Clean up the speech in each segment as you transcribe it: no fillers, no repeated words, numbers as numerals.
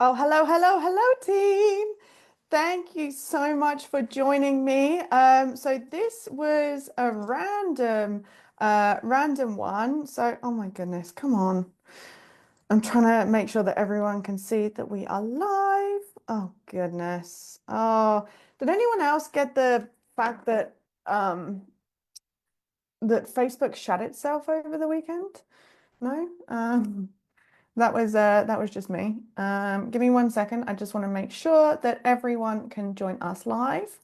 Oh, hello, hello, hello, team. Thank you so much for joining me. So this was a random one. So, oh my goodness, come on. I'm trying to make sure that everyone can see that we are live. Oh goodness. Oh, did anyone else get the fact um that Facebook shut itself over the weekend? No? That was just me. Give me 1 second. I just want to make sure that everyone can join us live.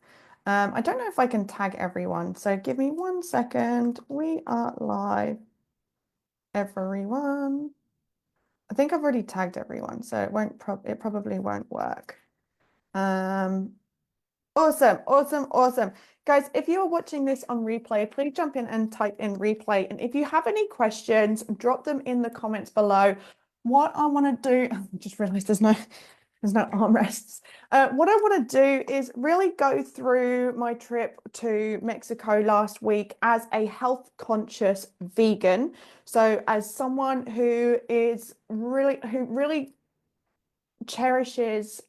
I don't know if I can tag everyone, so give me 1 second. We are live, everyone. I think I've already tagged everyone, so it probably won't work. Um, Awesome, awesome, awesome. Guys, if you are watching this on replay, please jump in and type in replay. And if you have any questions, drop them in the comments below. What I want to do, I just realized there's no armrests. What I want to do is really go through my trip to Mexico last week as a health conscious vegan. So as someone who really cherishes,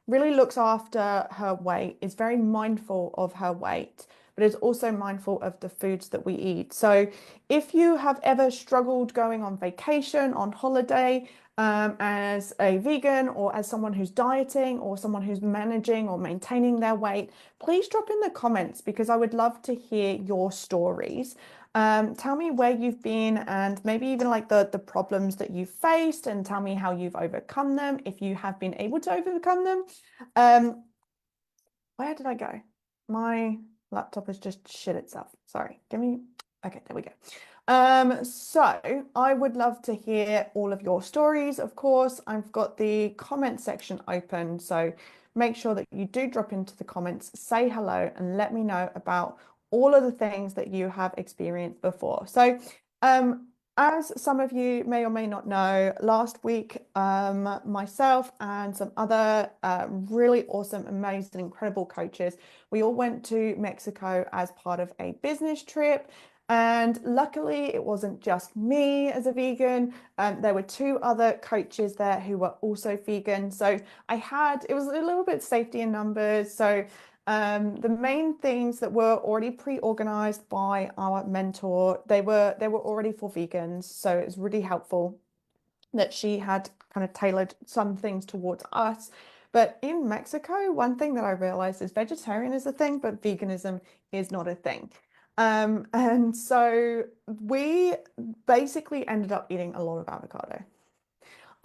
really looks after her weight, is very mindful of her weight, but is also mindful of the foods that we eat. So if you have ever struggled going on vacation, on holiday, as a vegan or as someone who's dieting or someone who's managing or maintaining their weight, please drop in the comments because I would love to hear your stories. Tell me where you've been and maybe even like the problems that you've faced and tell me how you've overcome them if you have been able to overcome them. Um, where did I go? My laptop has just shit itself. Sorry, okay, there we go. So I would love to hear all of your stories, of course. I've got the comment section open, so make sure that you do drop into the comments, say hello, and let me know about all of the things that you have experienced before. So, as some of you may or may not know, last week, myself and some other really awesome, amazing, incredible coaches, we all went to Mexico as part of a business trip. And luckily, it wasn't just me as a vegan. There were two other coaches there who were also vegan. So it was a little bit safety in numbers. So the main things that were already pre-organized by our mentor, they were already for vegans, so it was really helpful that she had kind of tailored some things towards us. But in Mexico, one thing that I realized is vegetarian is a thing, but veganism is not a thing. And so we basically ended up eating a lot of avocado.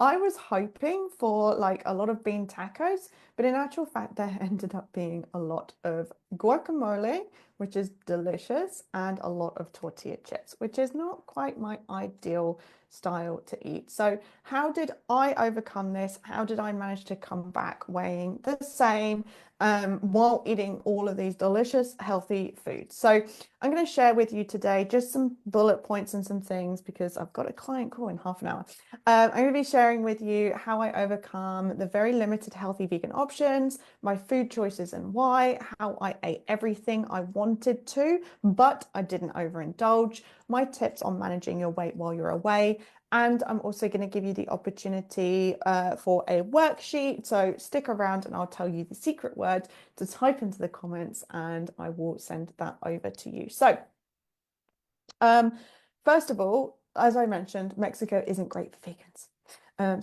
I was hoping for like a lot of bean tacos, but in actual fact, there ended up being a lot of guacamole, which is delicious, and a lot of tortilla chips, which is not quite my ideal style to eat. So, how did I overcome this? How did I manage to come back weighing the same while eating all of these delicious, healthy foods? So, I'm going to share with you today just some bullet points and some things because I've got a client call in half an hour. I'm going to be sharing with you how I overcome the very limited healthy vegan options, my food choices and why, how I ate everything I wanted to, but I didn't overindulge, my tips on managing your weight while you're away. And I'm also going to give you the opportunity for a worksheet. So stick around and I'll tell you the secret word to type into the comments and I will send that over to you. So, um, first of all, as I mentioned, Mexico isn't great for vegans.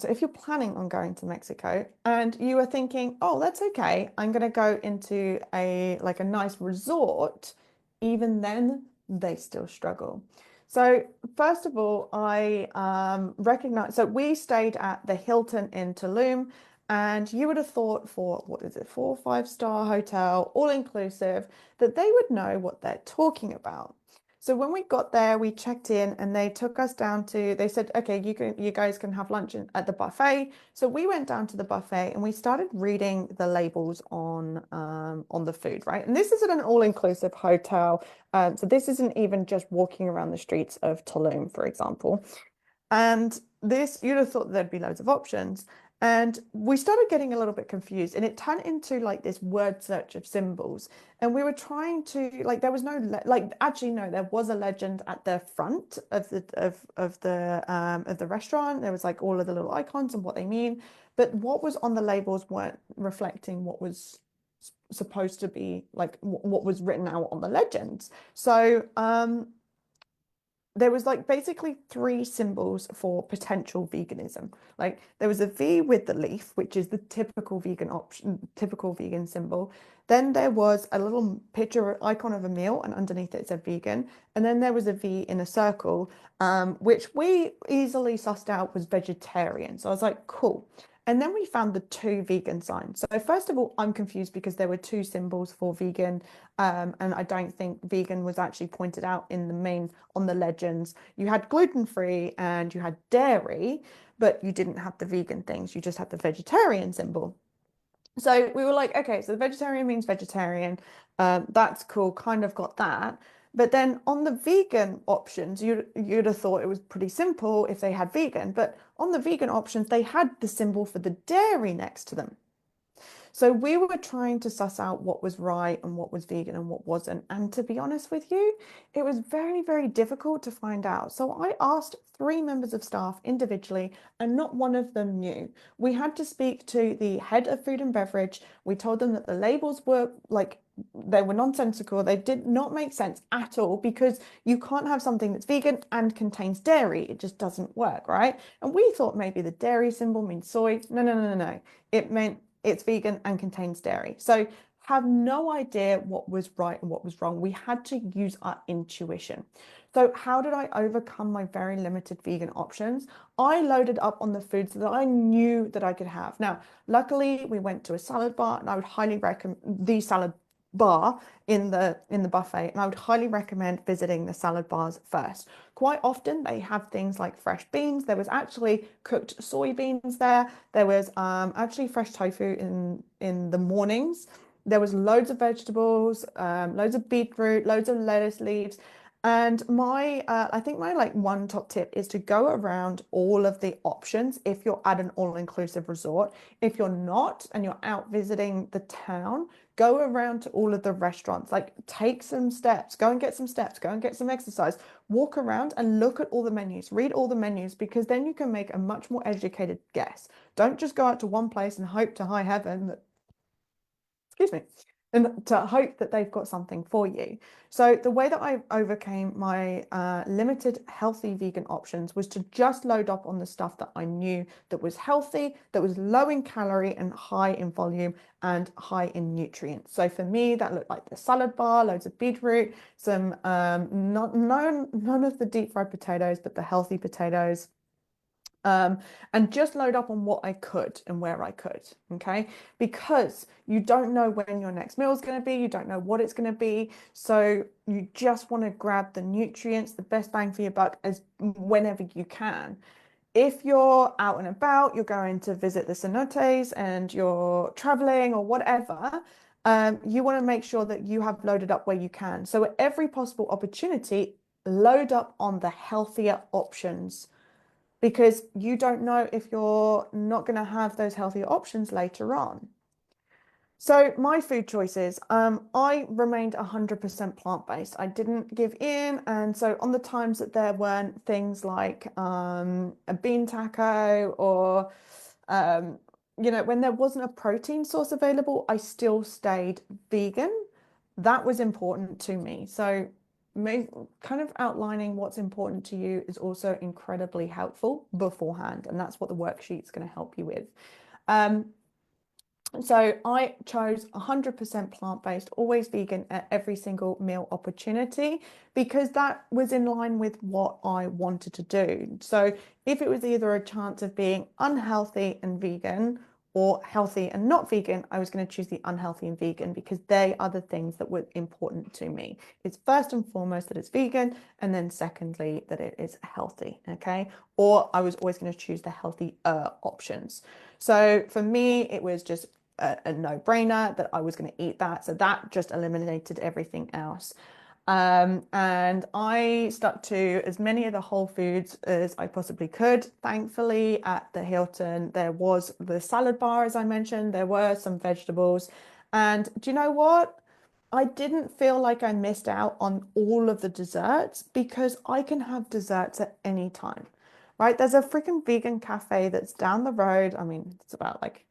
So if you're planning on going to Mexico and you are thinking, oh, that's okay, I'm going to go into a nice resort, even then they still struggle. So first of all, I recognize, so we stayed at the Hilton in Tulum, and you would have thought for, what is it, 4 or 5 star hotel, all inclusive, that they would know what they're talking about. So when we got there, we checked in and they took us down to, they said, okay, you guys can have lunch at the buffet. So we went down to the buffet and we started reading the labels on the food, right? And this isn't an all-inclusive hotel. So this isn't even just walking around the streets of Tulum, for example. And this, you'd have thought there'd be loads of options. And we started getting a little bit confused, and it turned into like this word search of symbols. And we were trying to like there was no like actually no, there was a legend at the front of the restaurant. There was like all of the little icons and what they mean, but what was on the labels weren't reflecting what was supposed to be like what was written out on the legends. So there was like basically three symbols for potential veganism. Like there was a V with the leaf, which is the typical vegan option, typical vegan symbol. Then there was a little picture icon of a meal, and underneath it said vegan. And then there was a V in a circle, which we easily sussed out was vegetarian. So I was like, cool. And then we found the two vegan signs. So first of all, I'm confused because there were two symbols for vegan, and I don't think vegan was actually pointed out in the main on the legends. You had gluten-free and you had dairy, but you didn't have the vegan things. You just had the vegetarian symbol. So we were like, okay, so the vegetarian means vegetarian. That's cool, kind of got that. But then on the vegan options, you'd have thought it was pretty simple if they had vegan. But on the vegan options, they had the symbol for the dairy next to them. So we were trying to suss out what was right and what was vegan and what wasn't. And to be honest with you, it was very, very difficult to find out. So I asked three members of staff individually, and not one of them knew. We had to speak to the head of food and beverage. We told them that the labels were like, they were nonsensical. They did not make sense at all because you can't have something that's vegan and contains dairy. It just doesn't work, right? And we thought maybe the dairy symbol means soy. No, no, no, no, no. It meant it's vegan and contains dairy. So have no idea what was right and what was wrong. We had to use our intuition. So how did I overcome my very limited vegan options? I loaded up on the foods that I knew that I could have. Now, luckily, we went to a salad bar, and I would highly recommend the salad bar in the buffet, and I would highly recommend visiting the salad bars first. Quite often they have things like fresh beans. There was actually cooked soybeans there. There was actually fresh tofu in the mornings. There was loads of vegetables, loads of beetroot, loads of lettuce leaves. And I think my like one top tip is to go around all of the options if you're at an all-inclusive resort. If you're not and you're out visiting the town, go around to all of the restaurants, like take some steps, go and get some steps, go and get some exercise, walk around and look at all the menus, read all the menus, because then you can make a much more educated guess. Don't just go out to one place and hope to high heaven that, excuse me, and to hope that they've got something for you. So the way that I overcame my limited healthy vegan options was to just load up on the stuff that I knew that was healthy, that was low in calorie and high in volume and high in nutrients. So for me, that looked like the salad bar, loads of beetroot, some none of the deep fried potatoes, but the healthy potatoes, and just load up on what I could and where I could, okay? Because you don't know when your next meal is going to be, you don't know what it's going to be, so you just want to grab the nutrients, the best bang for your buck as whenever you can. If you're out and about, you're going to visit the cenotes and you're traveling or whatever, you want to make sure that you have loaded up where you can. So at every possible opportunity, load up on the healthier options because you don't know if you're not going to have those healthier options later on. So my food choices, I remained 100% plant-based. I didn't give in. And so on the times that there weren't things like a bean taco or, when there wasn't a protein source available, I still stayed vegan. That was important to me. So kind of outlining what's important to you is also incredibly helpful beforehand. And that's what the worksheet's going to help you with. So I chose 100% plant-based, always vegan at every single meal opportunity because that was in line with what I wanted to do. So if it was either a chance of being unhealthy and vegan or healthy and not vegan, I was going to choose the unhealthy and vegan because they are the things that were important to me. It's first and foremost that it's vegan, and then secondly that it is healthy, okay? Or I was always going to choose the healthy options. So for me, it was just a no-brainer that I was going to eat that. So that just eliminated everything else. And I stuck to as many of the whole foods as I possibly could. Thankfully, at the Hilton, there was the salad bar, as I mentioned, there were some vegetables. And do you know what? I didn't feel like I missed out on all of the desserts because I can have desserts at any time, right? There's a freaking vegan cafe that's down the road. I mean, it's about like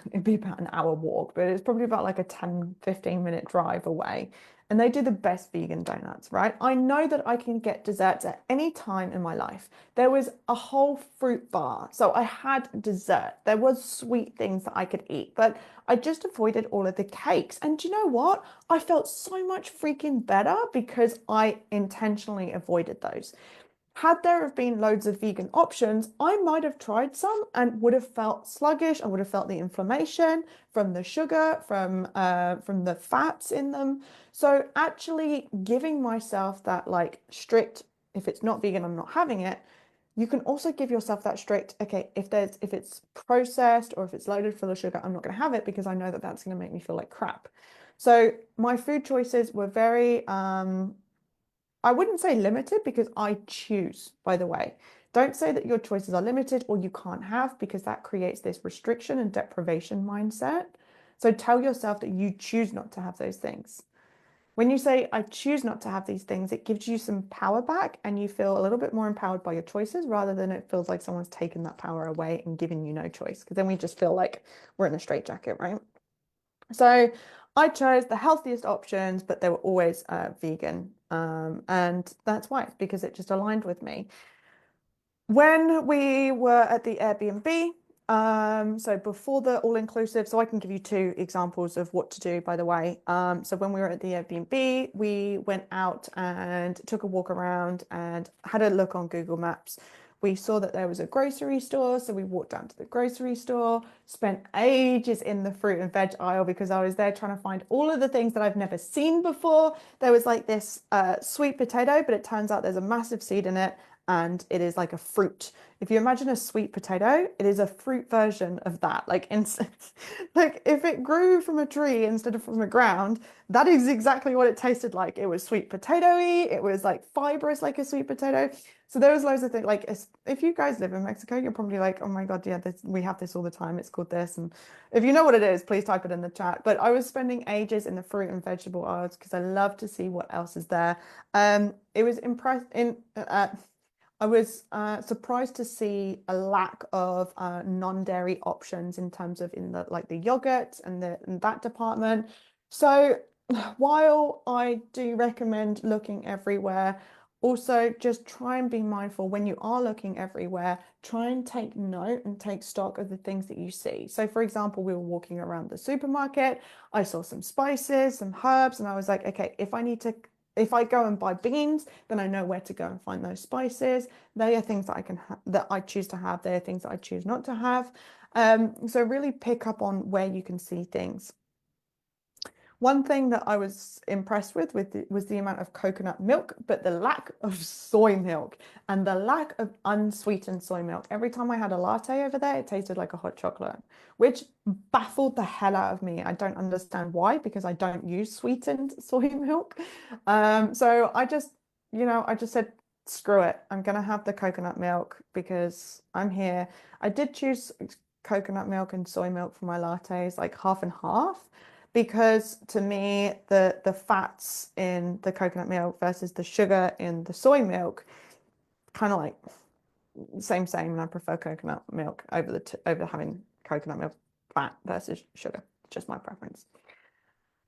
it'd be about an hour walk, but it's probably about like a 10-15 minute drive away. And they do the best vegan donuts, right? I know that I can get desserts at any time in my life. There was a whole fruit bar. So I had dessert. There was sweet things that I could eat, but I just avoided all of the cakes. And do you know what? I felt so much freaking better because I intentionally avoided those. Had there have been loads of vegan options, I might have tried some and would have felt sluggish. I would have felt the inflammation from the sugar, from the fats in them. So actually giving myself that like strict, if it's not vegan, I'm not having it. You can also give yourself that strict, okay, if it's processed or if it's loaded full of sugar, I'm not going to have it because I know that that's going to make me feel like crap. So my food choices were very I wouldn't say limited because I choose, by the way. Don't say that your choices are limited or you can't have because that creates this restriction and deprivation mindset. So tell yourself that you choose not to have those things. When you say, I choose not to have these things, it gives you some power back and you feel a little bit more empowered by your choices rather than it feels like someone's taken that power away and given you no choice. Because then we just feel like we're in a straitjacket, right? So I chose the healthiest options, but they were always vegan. And that's why, because it just aligned with me. When we were at the Airbnb, so before the all-inclusive, so I can give you two examples of what to do, by the way. So when we were at the Airbnb, we went out and took a walk around and had a look on Google Maps. We saw that there was a grocery store, so we walked down to the grocery store, spent ages in the fruit and veg aisle because I was there trying to find all of the things that I've never seen before. There was like this sweet potato, but it turns out there's a massive seed in it and it is like a fruit. If you imagine a sweet potato, it is a fruit version of that. Like like if it grew from a tree instead of from the ground, that is exactly what it tasted like. It was sweet potatoy, it was like fibrous like a sweet potato. So there was loads of things like if you guys live in Mexico, you're probably like, oh my God, yeah, we have this all the time. It's called this. And if you know what it is, please type it in the chat. But I was spending ages in the fruit and vegetable aisles because I love to see what else is there. It was impressed in I was surprised to see a lack of non-dairy options in terms of in the like the yogurt and in that department. So while I do recommend looking everywhere, also just try and be mindful when you are looking everywhere, try and take note and take stock of the things that you see. So for example, we were walking around the supermarket, I saw some spices, some herbs, and I was like, okay, if I go and buy beans, then I know where to go and find those spices. They are things that that I choose to have. They are things that I choose not to have. So really pick up on where you can see things. One thing that I was impressed with was the amount of coconut milk, but the lack of soy milk and the lack of unsweetened soy milk. Every time I had a latte over there, it tasted like a hot chocolate, which baffled the hell out of me. I don't understand why, because I don't use sweetened soy milk. So I just said, screw it. I'm gonna have the coconut milk because I'm here. I did choose coconut milk and soy milk for my lattes, like half and half because to me the fats in the coconut milk versus the sugar in the soy milk kind of like same and I prefer coconut milk over over having coconut milk fat versus sugar. Just my preference.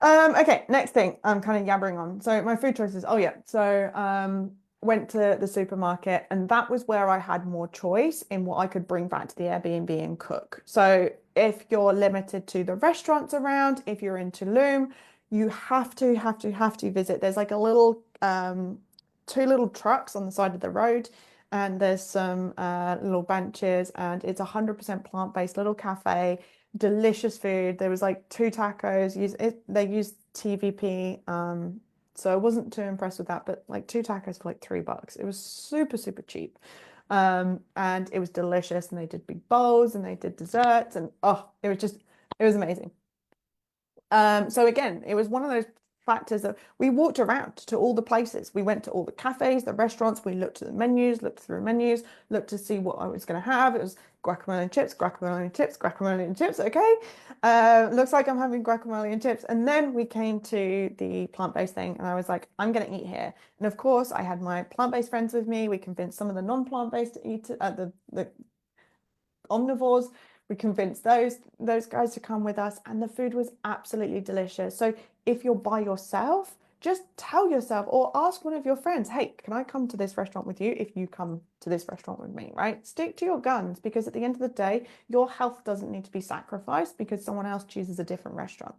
Okay, next thing I'm kind of yabbering on. So my food choices. Oh yeah. So went to the supermarket and that was where I had more choice in what I could bring back to the Airbnb and cook. So if you're limited to the restaurants around, if you're in Tulum, you have to visit. There's like a little two little trucks on the side of the road and there's some little benches and it's 100% plant-based little cafe, delicious food. There was like two tacos. They used TVP. So I wasn't too impressed with that, but like two tacos for like $3. It was super, super cheap. And it was delicious. And they did big bowls and they did desserts and it was amazing. So again, it was one of those factors that we walked around to all the places. We went to all the cafes, the restaurants. We looked at the menus, looked through menus, looked to see what I was going to have. It was guacamole and chips, guacamole and chips, guacamole and chips. Okay. Looks like I'm having guacamole and chips. And then we came to the plant-based thing, and I was like, I'm going to eat here. And of course, I had my plant-based friends with me. We convinced some of the non-plant-based to eat the omnivores. We convinced those guys to come with us, and the food was absolutely delicious. So if you're by yourself, just tell yourself or ask one of your friends, hey, can I come to this restaurant with you if you come to this restaurant with me, right? Stick to your guns, because at the end of the day, your health doesn't need to be sacrificed because someone else chooses a different restaurant.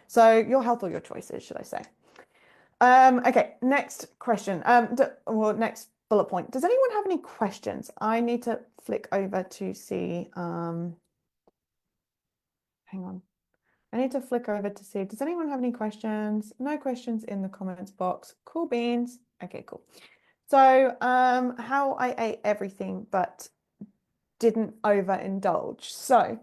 So your health or your choices, should I say. Okay, next question. Well, next bullet point. Does anyone have any questions? I need to flick over to see, hang on. I need to flick over to see, does anyone have any questions? No questions in the comments box. Cool beans. Okay, cool. So, how I ate everything but didn't overindulge. So,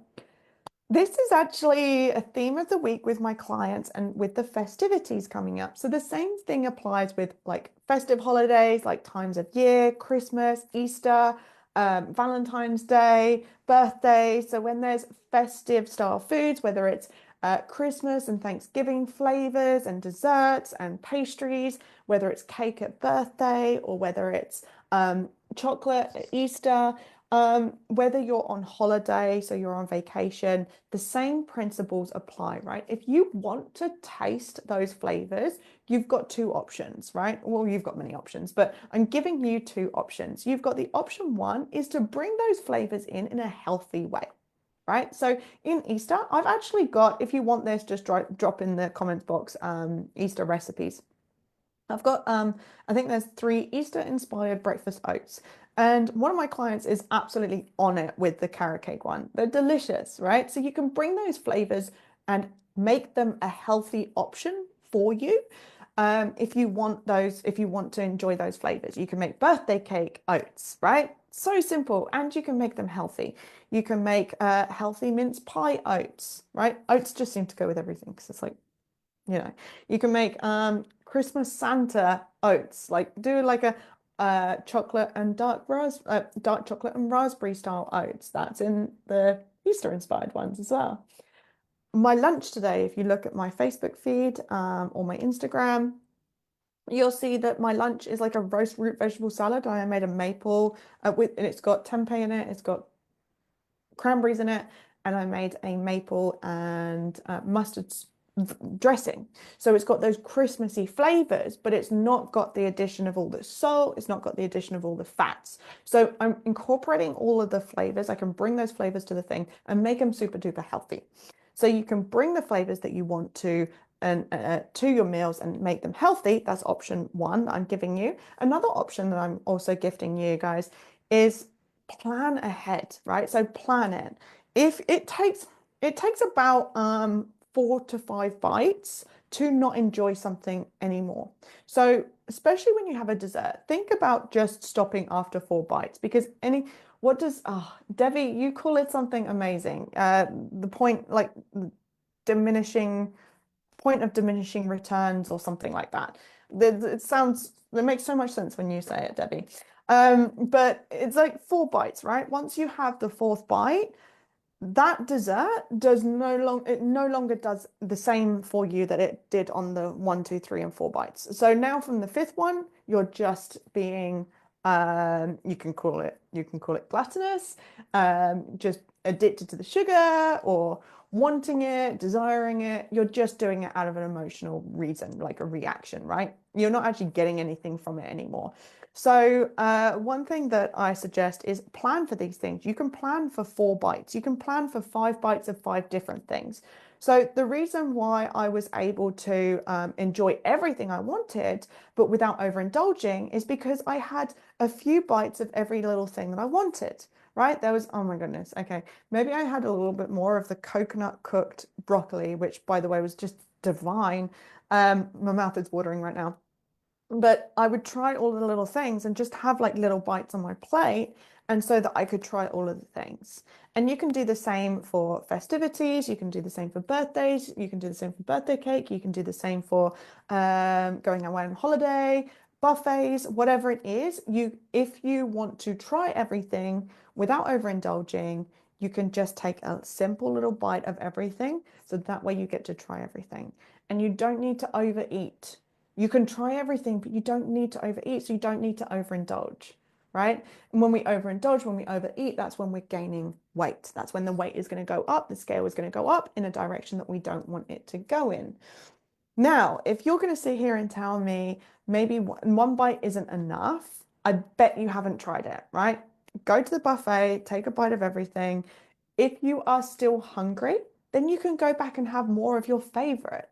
this is actually a theme of the week with my clients and with the festivities coming up. So the same thing applies with like festive holidays, like times of year, Christmas, Easter, Valentine's Day, birthday. So when there's festive style foods, whether it's Christmas and Thanksgiving flavors and desserts and pastries, whether it's cake at birthday or whether it's chocolate at Easter, whether you're on holiday, so you're on vacation, the same principles apply, right? If you want to taste those flavors, you've got two options, right? Well, you've got many options, but I'm giving you two options. You've got the option one is to bring those flavors in a healthy way, right? So in Easter, I've actually got, if you want this, just drop in the comments box, Easter recipes. I've got, I think there's 3 Easter-inspired breakfast oats. And one of my clients is absolutely on it with the carrot cake one. They're delicious, right? So you can bring those flavors and make them a healthy option for you. If you want those, if you want to enjoy those flavors, you can make birthday cake oats, right? So simple, and you can make them healthy. You can make healthy mince pie oats, right? Oats just seem to go with everything because it's like, you know, you can make Christmas Santa oats, like do like a chocolate and dark chocolate and raspberry style oats. That's in the Easter inspired ones as well. My lunch today, if you look at my Facebook feed or my Instagram, you'll see that my lunch is like a roast root vegetable salad. I made a maple and it's got tempeh in it, it's got cranberries in it, and I made a maple and mustard dressing. So it's got those Christmassy flavors, but it's not got the addition of all the salt. It's not got the addition of all the fats. So I'm incorporating all of the flavors. I can bring those flavors to the thing and make them super duper healthy. So you can bring the flavors that you want to and to your meals and make them healthy. That's option one that I'm giving you. Another option that I'm also gifting you guys is plan ahead, right? So plan it. If it takes about 4 to 5 bites to not enjoy something anymore. So especially when you have a dessert, think about just stopping after 4 bites because what does Devi, you call it something amazing. The point like diminishing point of diminishing returns or something like that. It makes so much sense when you say it, Debbie. But it's like 4 bites, right? Once you have the 4th bite, that dessert it no longer does the same for you that it did on the 1, 2, 3, and 4 bites. So now from the 5th one, you're just being you can call it gluttonous, just addicted to the sugar or wanting it, desiring it. You're just doing it out of an emotional reason, like a reaction, right? You're not actually getting anything from it anymore. So one thing that I suggest is plan for these things. You can plan for 4 bites. You can plan for 5 bites of 5 different things. So the reason why I was able to enjoy everything I wanted, but without overindulging, is because I had a few bites of every little thing that I wanted, right? There was, oh my goodness, okay. Maybe I had a little bit more of the coconut cooked broccoli, which by the way was just divine. My mouth is watering right now. But I would try all the little things and just have like little bites on my plate, and so that I could try all of the things. And you can do the same for festivities, you can do the same for birthdays, you can do the same for birthday cake, you can do the same for going away on holiday, buffets, whatever it is. If you want to try everything without overindulging, you can just take a simple little bite of everything. So that way you get to try everything. And you don't need to overeat. You can try everything, but you don't need to overeat, so you don't need to overindulge, right? And when we overindulge, when we overeat, that's when we're gaining weight. That's when the weight is going to go up, the scale is going to go up in a direction that we don't want it to go in. Now, if you're going to sit here and tell me maybe one bite isn't enough, I bet you haven't tried it, right? Go to the buffet, take a bite of everything. If you are still hungry, then you can go back and have more of your favorite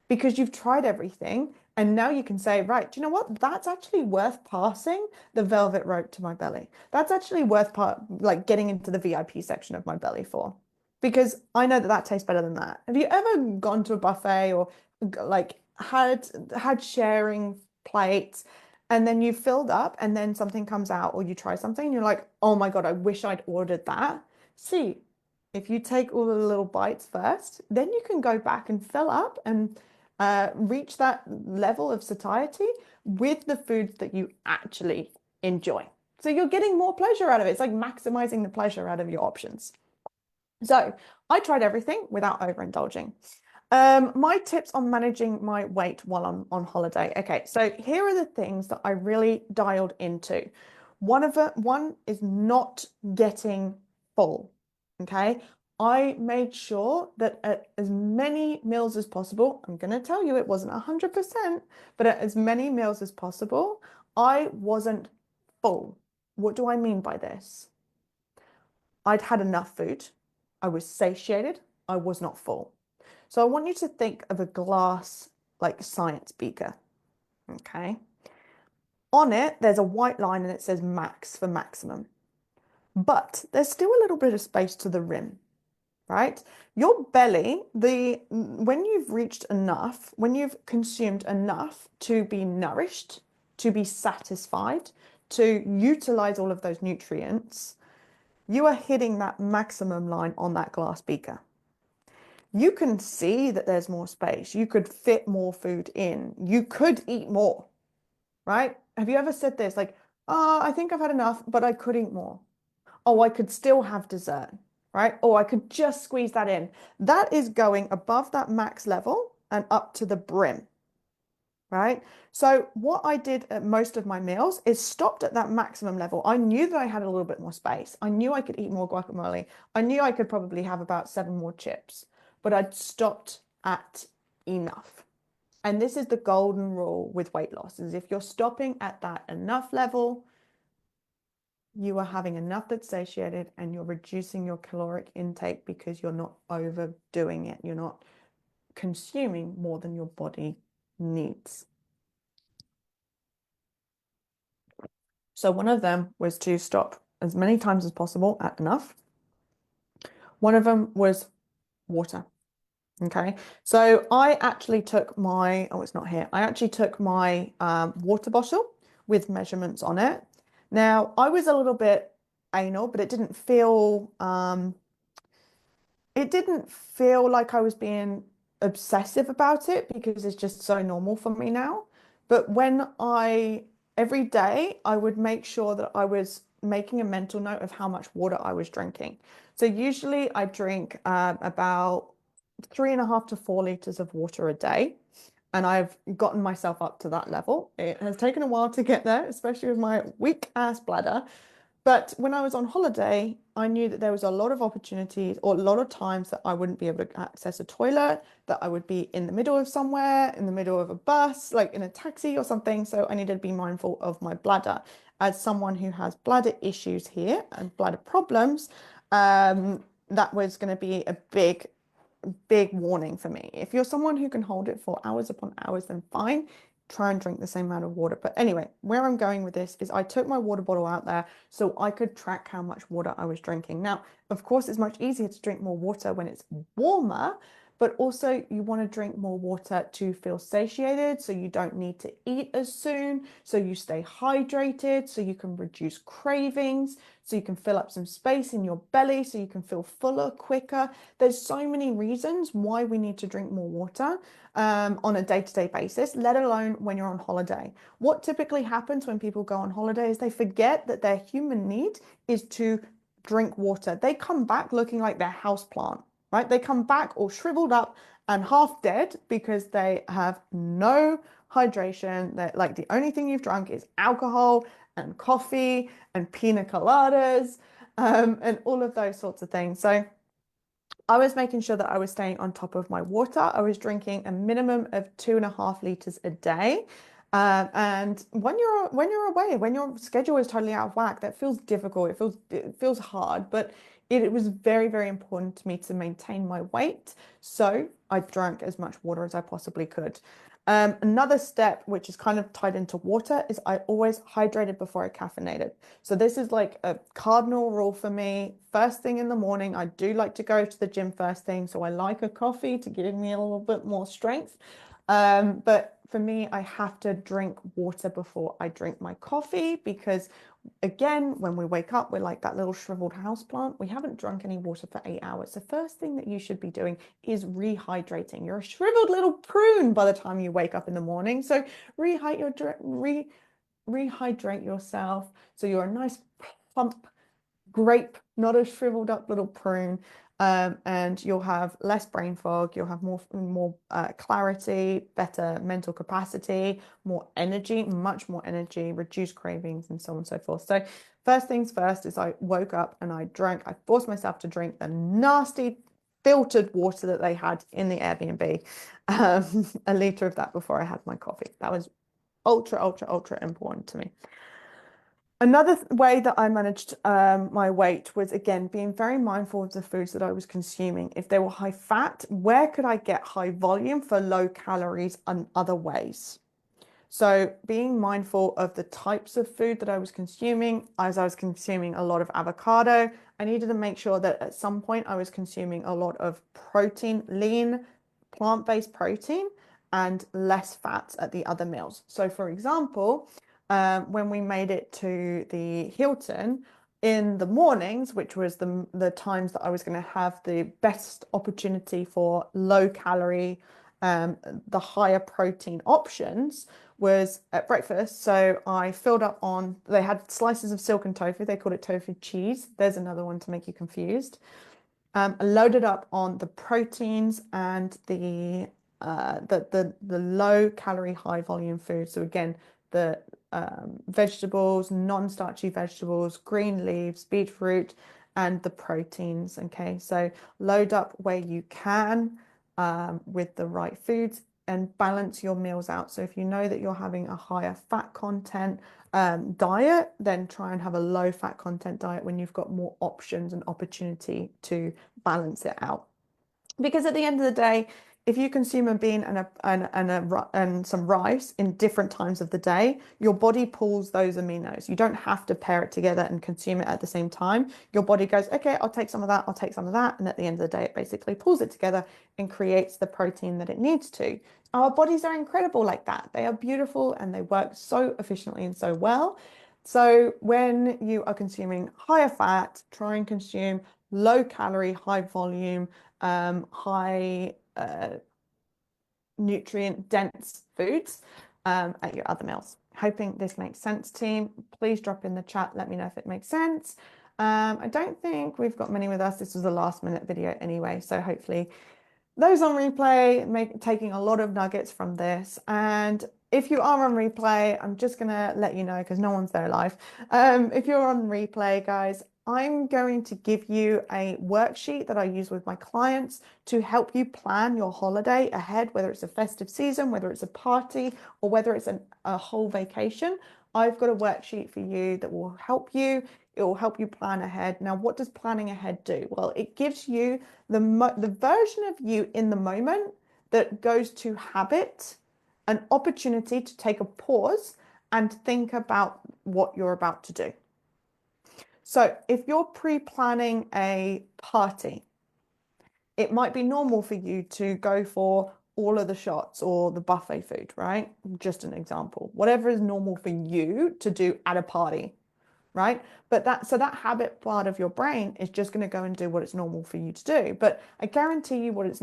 because you've tried everything. And now you can say, right, do you know what? That's actually worth passing the velvet rope to my belly. That's actually worth like getting into the VIP section of my belly for, because I know that that tastes better than that. Have you ever gone to a buffet or like had sharing plates and then you filled up and then something comes out or you try something and you're like, oh my God, I wish I'd ordered that. See, if you take all the little bites first, then you can go back and fill up and reach that level of satiety with the foods that you actually enjoy. So you're getting more pleasure out of it. It's like maximizing the pleasure out of your options. So I tried everything without overindulging. My tips on managing my weight while I'm on holiday. Okay, so here are the things that I really dialed into. One is not getting full. Okay, I made sure that at as many meals as possible, I'm going to tell you it wasn't 100%, but at as many meals as possible, I wasn't full. What do I mean by this? I'd had enough food. I was satiated. I was not full. So I want you to think of a glass like science beaker. Okay. On it, there's a white line and it says max for maximum. But there's still a little bit of space to the rim, right? Your belly, when you've reached enough, when you've consumed enough to be nourished, to be satisfied, to utilize all of those nutrients, you are hitting that maximum line on that glass beaker. You can see that there's more space. You could fit more food in. You could eat more, right? Have you ever said this? Like, oh, I think I've had enough, but I could eat more. Oh, I could still have dessert, right? Oh, I could just squeeze that in. That is going above that max level and up to the brim, right? So what I did at most of my meals is stopped at that maximum level. I knew that I had a little bit more space. I knew I could eat more guacamole. I knew I could probably have about 7 more chips, but I'd stopped at enough. And this is the golden rule with weight loss, is if you're stopping at that enough level, you are having enough that's satiated and you're reducing your caloric intake because you're not overdoing it. You're not consuming more than your body needs. So one of them was to stop as many times as possible at enough. One of them was water. Okay. So I actually took my, oh, it's not here. I actually took my water bottle with measurements on it. Now, I was a little bit anal, but it didn't feel like I was being obsessive about it because it's just so normal for me now. But every day, I would make sure that I was making a mental note of how much water I was drinking. So usually I drink about 3.5 to 4 liters of water a day. And I've gotten myself up to that level. It has taken a while to get there, especially with my weak ass bladder. But when I was on holiday, I knew that there was a lot of opportunities or a lot of times that I wouldn't be able to access a toilet, that I would be in the middle of somewhere, in the middle of a bus, like in a taxi or something. So I needed to be mindful of my bladder. As someone who has bladder issues here and bladder problems, that was going to be a big warning for me. If you're someone who can hold it for hours upon hours, then fine, try and drink the same amount of water. But anyway, where I'm going with this is I took my water bottle out there so I could track how much water I was drinking. Now, of course, it's much easier to drink more water when it's warmer, but also you want to drink more water to feel satiated, so you don't need to eat as soon, so you stay hydrated, so you can reduce cravings, so you can fill up some space in your belly, so you can feel fuller quicker. There's so many reasons why we need to drink more water on a day-to-day basis, let alone when you're on holiday. What typically happens when people go on holiday is they forget that their human need is to drink water. They come back looking like their house plant, right? They come back all shriveled up and half dead because they have no hydration. That like the only thing you've drunk is alcohol and coffee and pina coladas and all of those sorts of things. So I was making sure that I was staying on top of my water. I was drinking a minimum of 2.5 liters a day. And when you're away, when your schedule is totally out of whack, that feels difficult. It feels hard, but it was very, very important to me to maintain my weight. So I drank as much water as I possibly could. Another step, which is kind of tied into water, is I always hydrated before I caffeinated. So this is like a cardinal rule for me. First thing in the morning, I do like to go to the gym first thing. So I like a coffee to give me a little bit more strength. But for me, I have to drink water before I drink my coffee because, again, when we wake up, we're like that little shriveled house plant. We haven't drunk any water for 8 hours. The first thing that you should be doing is rehydrating. You're a shriveled little prune by the time you wake up in the morning. So rehydrate yourself so you're a nice plump grape, not a shriveled up little prune. And you'll have less brain fog, you'll have more clarity, better mental capacity, more energy, much more energy, reduced cravings, and so on and so forth. So first things first is I woke up and I forced myself to drink the nasty filtered water that they had in the Airbnb, a liter of that before I had my coffee. That was ultra, ultra, ultra important to me. Another way that I managed my weight was, again, being very mindful of the foods that I was consuming. If they were high fat, where could I get high volume for low calories and other ways? So being mindful of the types of food that I was consuming, as I was consuming a lot of avocado, I needed to make sure that at some point I was consuming a lot of protein, lean, plant-based protein, and less fats at the other meals. So for example, when we made it to the Hilton in the mornings, which was the times that I was going to have the best opportunity for low calorie, the higher protein options was at breakfast. So I filled up on, they had slices of silken tofu. They called it tofu cheese. There's another one to make you confused. Loaded up on the proteins and the low calorie, high volume food. So again, the vegetables, non-starchy vegetables, green leaves, beetroot, and the proteins. Okay, so load up where you can with the right foods and balance your meals out. So if you know that you're having a higher fat content diet, then try and have a low fat content diet when you've got more options and opportunity to balance it out. Because at the end of the day, if you consume a bean and some rice in different times of the day, your body pulls those aminos. You don't have to pair it together and consume it at the same time. Your body goes, okay, I'll take some of that, I'll take some of that. And at the end of the day, it basically pulls it together and creates the protein that it needs to. Our bodies are incredible like that. They are beautiful and they work so efficiently and so well. So when you are consuming higher fat, try and consume low calorie, high volume, high nutrient dense foods at your other meals. Hoping this makes sense, team. Please drop in the chat. Let me know if it makes sense. I don't think we've got many with us. This was a last minute video anyway, so hopefully those on replay taking a lot of nuggets from this. And if you are on replay, I'm just gonna let you know because no one's there live. If you're on replay, guys, I'm going to give you a worksheet that I use with my clients to help you plan your holiday ahead, whether it's a festive season, whether it's a party, or whether it's a whole vacation. I've got a worksheet for you that will help you. It will help you plan ahead. Now, what does planning ahead do? Well, it gives you the version of you in the moment that goes to habit, an opportunity to take a pause and think about what you're about to do. So if you're pre-planning a party, It might be normal for you to go for all of the shots or the buffet food, right? Just an example. Whatever is normal for you to do at a party, right? But that habit part of your brain is just going to go and do what it's normal for you to do. But I guarantee you what is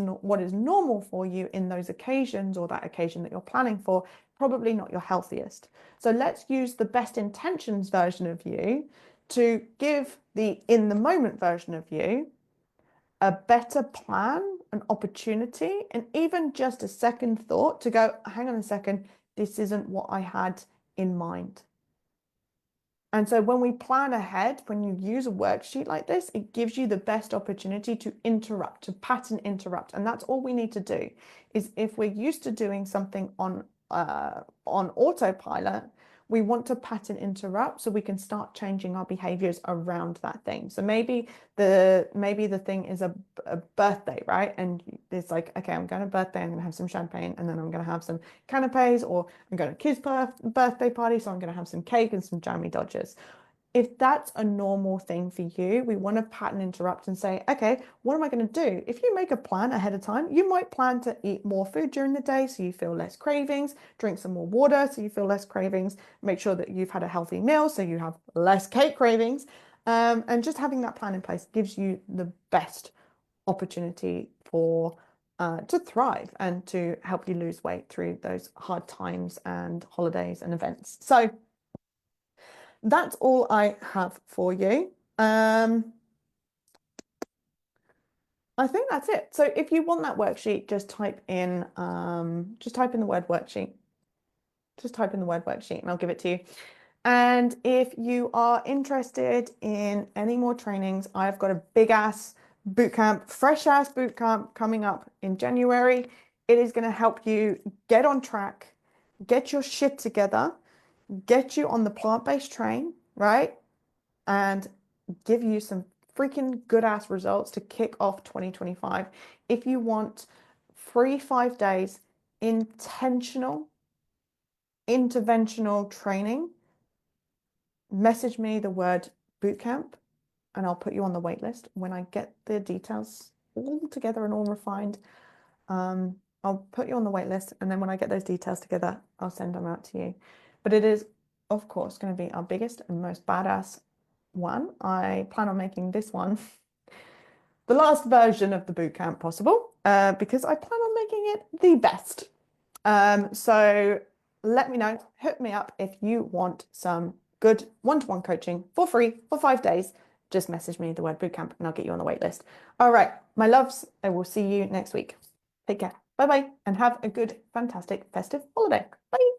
normal for you in those occasions or that occasion that you're planning for, probably not your healthiest. So let's use the best intentions version of you to give the in the moment version of you a better plan, an opportunity, and even just a second thought to go, hang on a second, this isn't what I had in mind. And so when we plan ahead, when you use a worksheet like this, it gives you the best opportunity to interrupt, to pattern interrupt. And that's all we need to do is if we're used to doing something on autopilot, we want to pattern interrupt so we can start changing our behaviors around that thing. So maybe the thing is a birthday, right? And it's like, okay, I'm going to birthday, I'm going to have some champagne, and then I'm going to have some canapes, or I'm going to kids' birthday party, so I'm going to have some cake and some jammy dodgers. If that's a normal thing for you, we want to pattern interrupt and say, okay, what am I going to do? If you make a plan ahead of time, you might plan to eat more food during the day so you feel less cravings, drink some more water so you feel less cravings, make sure that you've had a healthy meal so you have less cake cravings. And just having that plan in place gives you the best opportunity for to thrive and to help you lose weight through those hard times and holidays and events. So that's all I have for you. I think that's it. So if you want that worksheet, just type in the word worksheet. Just type in the word worksheet and I'll give it to you. And if you are interested in any more trainings, I've got a big ass boot camp, fresh ass boot camp coming up in January. It is going to help you get on track, get your shit together, get you on the plant-based train, right? And give you some freaking good ass results to kick off 2025. If you want free 5 days, intentional, interventional training, message me the word bootcamp and I'll put you on the wait list. When I get the details all together and all refined, I'll put you on the wait list. And then when I get those details together, I'll send them out to you. But it is, of course, going to be our biggest and most badass one. I plan on making this one the last version of the bootcamp possible because I plan on making it the best. So let me know, hook me up if you want some good one-to-one coaching for free for 5 days. Just message me the word bootcamp and I'll get you on the wait list. All right, my loves, I will see you next week. Take care. Bye-bye and have a good, fantastic festive holiday. Bye.